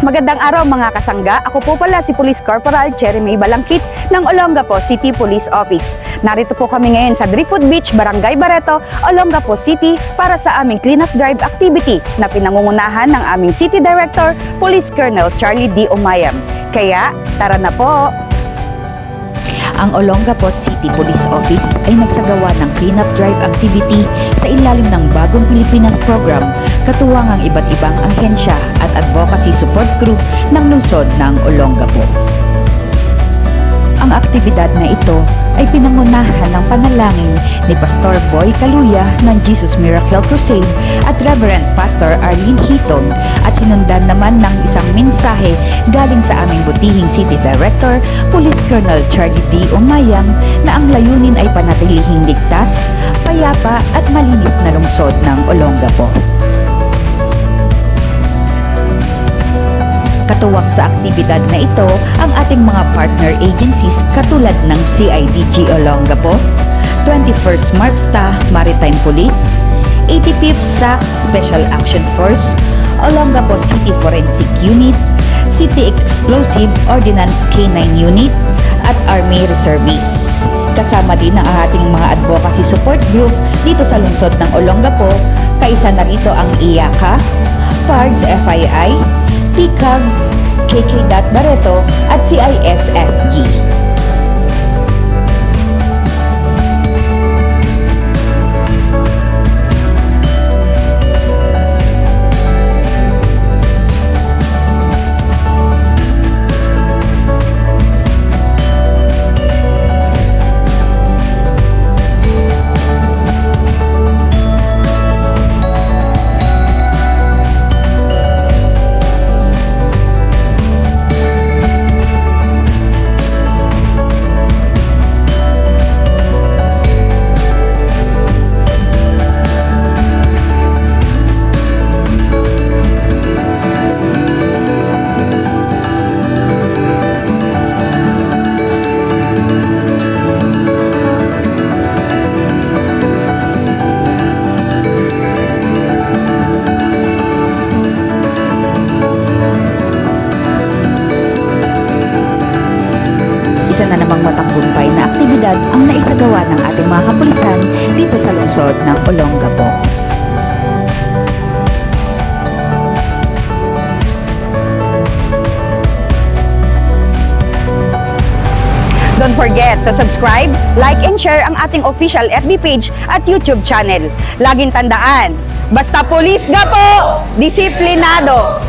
Magandang araw mga kasangga. Ako po pala si Police Corporal Cherry May Balangkit ng Olongapo City Police Office. Narito po kami ngayon sa Driftwood Beach, Barangay Barreto, Olongapo City para sa aming cleanup drive activity na pinangungunahan ng aming City Director, Police Colonel Charlie D. Umayam. Kaya, tara na po! Ang Olongapo City Police Office ay nagsagawa ng cleanup drive activity sa ilalim ng Bagong Pilipinas Program, katuwang ang iba't ibang ahensya at advocacy support group ng lungsod ng Olongapo. Ang aktibidad na ito ay pinangunahan ng panalangin ni Pastor Boy Kaluya ng Jesus Miracle Crusade at Reverend Pastor Arlene Hiton at sinundan naman ng isang mensahe galing sa aming butihing City Director, Police Colonel Charlie D. Umayam na ang layunin ay panatilihing ligtas, payapa at malinis na lungsod ng Olongapo. Katuwang sa aktibidad na ito ang ating mga partner agencies katulad ng CIDG Olongapo, 21st MARPSTA Maritime Police, 85th SAC Special Action Force, Olongapo City Forensic Unit, City Explosive Ordnance K9 Unit, at Army Reservists. Kasama din ang ating mga advocacy support group dito sa lungsod ng Olongapo, kaisa na rito ang IACA, PARDS FII, PICAG, KK. Barreto at CISSG. Isa na namang matanggumpay na aktibidad ang naisagawa ng ating mga kapulisan dito sa lungsod ng Olongapo. Don't forget to subscribe, like, and share ang ating official FB page at YouTube channel. Laging tandaan, basta pulis nga po, disiplinado!